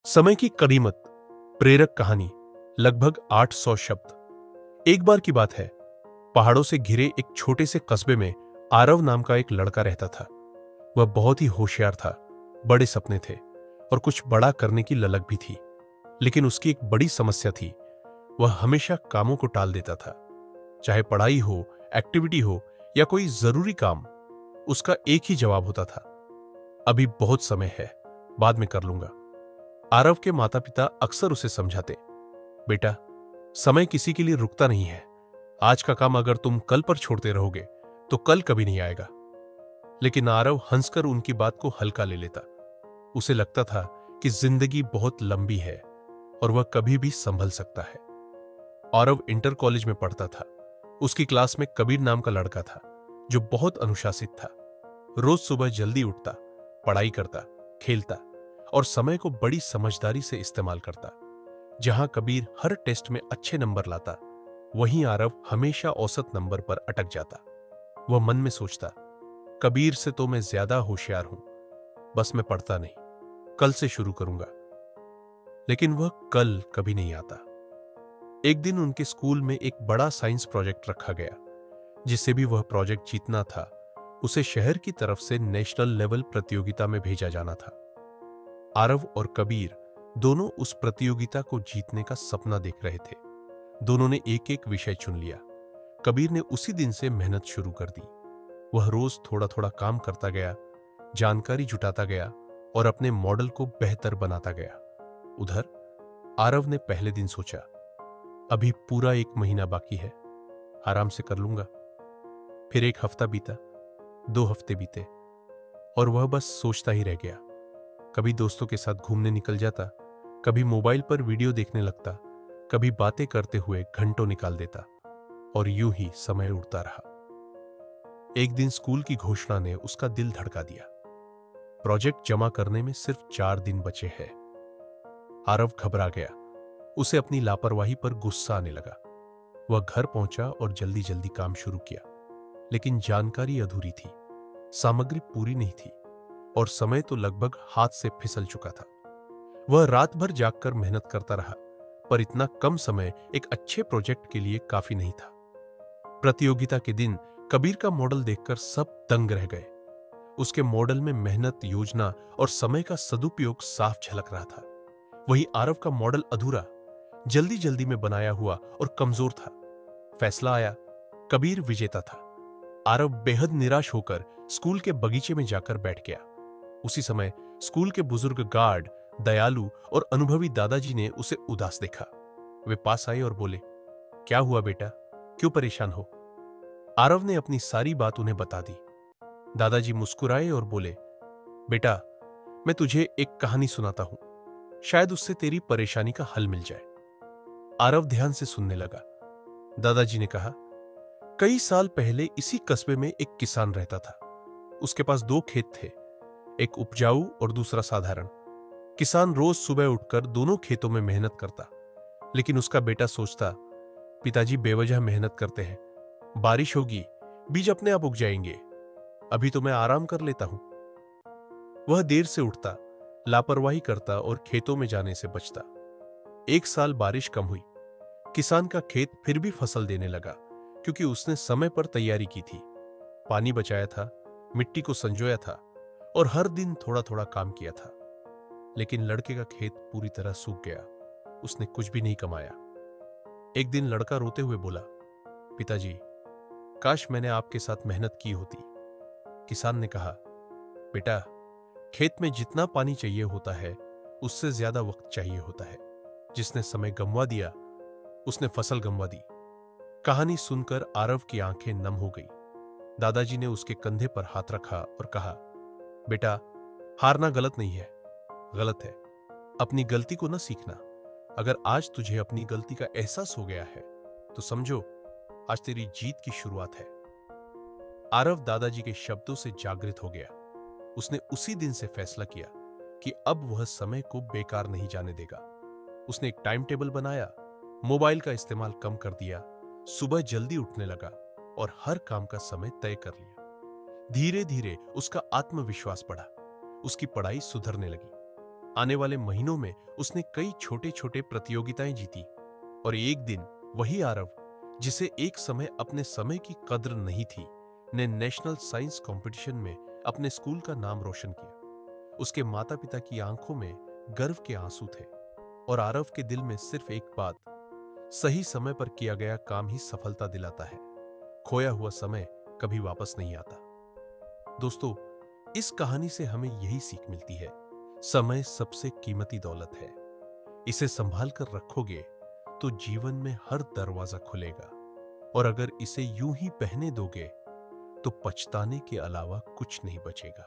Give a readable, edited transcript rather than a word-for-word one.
समय की करीमत प्रेरक कहानी लगभग 800 शब्द। एक बार की बात है, पहाड़ों से घिरे एक छोटे से कस्बे में आरव नाम का एक लड़का रहता था। वह बहुत ही होशियार था, बड़े सपने थे और कुछ बड़ा करने की ललक भी थी। लेकिन उसकी एक बड़ी समस्या थी, वह हमेशा कामों को टाल देता था। चाहे पढ़ाई हो, एक्टिविटी हो या कोई जरूरी काम, उसका एक ही जवाब होता था, अभी बहुत समय है, बाद में कर लूंगा। आरव के माता पिता अक्सर उसे समझाते, बेटा, समय किसी के लिए रुकता नहीं है। आज का काम अगर तुम कल पर छोड़ते रहोगे तो कल कभी नहीं आएगा। लेकिन आरव हंसकर उनकी बात को हल्का ले लेता। उसे लगता था कि जिंदगी बहुत लंबी है और वह कभी भी संभल सकता है। आरव इंटर कॉलेज में पढ़ता था। उसकी क्लास में कबीर नाम का लड़का था जो बहुत अनुशासित था। रोज सुबह जल्दी उठता, पढ़ाई करता, खेलता और समय को बड़ी समझदारी से इस्तेमाल करता। जहां कबीर हर टेस्ट में अच्छे नंबर लाता, वहीं आरव हमेशा औसत नंबर पर अटक जाता। वह मन में सोचता, कबीर से तो मैं ज्यादा होशियार हूं, बस मैं पढ़ता नहीं, कल से शुरू करूंगा। लेकिन वह कल कभी नहीं आता। एक दिन उनके स्कूल में एक बड़ा साइंस प्रोजेक्ट रखा गया। जिसे भी वह प्रोजेक्ट जीतना था, उसे शहर की तरफ से नेशनल लेवल प्रतियोगिता में भेजा जाना था। आरव और कबीर दोनों उस प्रतियोगिता को जीतने का सपना देख रहे थे। दोनों ने एक एक विषय चुन लिया। कबीर ने उसी दिन से मेहनत शुरू कर दी। वह रोज थोड़ा थोड़ा काम करता गया, जानकारी जुटाता गया और अपने मॉडल को बेहतर बनाता गया। उधर आरव ने पहले दिन सोचा, अभी पूरा 1 महीना बाकी है, आराम से कर लूंगा। फिर 1 हफ्ता बीता, 2 हफ्ते बीते और वह बस सोचता ही रह गया। कभी दोस्तों के साथ घूमने निकल जाता, कभी मोबाइल पर वीडियो देखने लगता, कभी बातें करते हुए घंटों निकाल देता और यूं ही समय उड़ता रहा। एक दिन स्कूल की घोषणा ने उसका दिल धड़का दिया। प्रोजेक्ट जमा करने में सिर्फ 4 दिन बचे हैं। आरव घबरा गया। उसे अपनी लापरवाही पर गुस्सा आने लगा। वह घर पहुंचा और जल्दी जल्दी काम शुरू किया। लेकिन जानकारी अधूरी थी, सामग्री पूरी नहीं थी और समय तो लगभग हाथ से फिसल चुका था। वह रात भर जागकर मेहनत करता रहा, पर इतना कम समय एक अच्छे प्रोजेक्ट के लिए काफी नहीं था। प्रतियोगिता के दिन कबीर का मॉडल देखकर सब दंग रह गए। उसके मॉडल में मेहनत, योजना और समय का सदुपयोग साफ झलक रहा था। वही आरव का मॉडल अधूरा, जल्दी जल्दी में बनाया हुआ और कमजोर था। फैसला आया, कबीर विजेता था। आरव बेहद निराश होकर स्कूल के बगीचे में जाकर बैठ गया। उसी समय स्कूल के बुजुर्ग गार्ड, दयालु और अनुभवी दादाजी ने उसे उदास देखा। वे पास आए और बोले, क्या हुआ बेटा, क्यों परेशान हो? आरव ने अपनी सारी बात उन्हें बता दी। दादाजी मुस्कुराए और बोले, बेटा, मैं तुझे एक कहानी सुनाता हूं, शायद उससे तेरी परेशानी का हल मिल जाए। आरव ध्यान से सुनने लगा। दादाजी ने कहा, कई साल पहले इसी कस्बे में एक किसान रहता था। उसके पास 2 खेत थे, एक उपजाऊ और दूसरा साधारण। किसान रोज सुबह उठकर दोनों खेतों में मेहनत करता, लेकिन उसका बेटा सोचता, पिताजी बेवजह मेहनत करते हैं, बारिश होगी, बीज अपने आप उग जाएंगे, अभी तो मैं आराम कर लेता हूं। वह देर से उठता, लापरवाही करता और खेतों में जाने से बचता। 1 साल बारिश कम हुई। किसान का खेत फिर भी फसल देने लगा, क्योंकि उसने समय पर तैयारी की थी, पानी बचाया था, मिट्टी को संजोया था और हर दिन थोड़ा थोड़ा काम किया था। लेकिन लड़के का खेत पूरी तरह सूख गया। उसने कुछ भी नहीं कमाया। एक दिन लड़का रोते हुए बोला, पिताजी, काश मैंने आपके साथ मेहनत की होती। किसान ने कहा, बेटा, खेत में जितना पानी चाहिए होता है, उससे ज्यादा वक्त चाहिए होता है। जिसने समय गंवा दिया, उसने फसल गंवा दी। कहानी सुनकर आरव की आंखें नम हो गई। दादाजी ने उसके कंधे पर हाथ रखा और कहा, बेटा, हारना गलत नहीं है, गलत है अपनी गलती को न सीखना। अगर आज तुझे अपनी गलती का एहसास हो गया है तो समझो, आज तेरी जीत की शुरुआत है। आरव दादाजी के शब्दों से जागृत हो गया। उसने उसी दिन से फैसला किया कि अब वह समय को बेकार नहीं जाने देगा। उसने एक टाइम टेबल बनाया, मोबाइल का इस्तेमाल कम कर दिया, सुबह जल्दी उठने लगा और हर काम का समय तय कर लिया। धीरे धीरे उसका आत्मविश्वास बढ़ा, उसकी पढ़ाई सुधरने लगी। आने वाले महीनों में उसने कई छोटे छोटे प्रतियोगिताएं जीती और एक दिन वही आरव जिसे एक समय अपने समय की कद्र नहीं थी ने नेशनल साइंस कंपटीशन में अपने स्कूल का नाम रोशन किया। उसके माता पिता की आंखों में गर्व के आंसू थे और आरव के दिल में सिर्फ एक बात, सही समय पर किया गया काम ही सफलता दिलाता है। खोया हुआ समय कभी वापस नहीं आता। दोस्तों, इस कहानी से हमें यही सीख मिलती है, समय सबसे कीमती दौलत है। इसे संभाल कर रखोगे तो जीवन में हर दरवाजा खुलेगा और अगर इसे यूं ही बहने दोगे तो पछताने के अलावा कुछ नहीं बचेगा।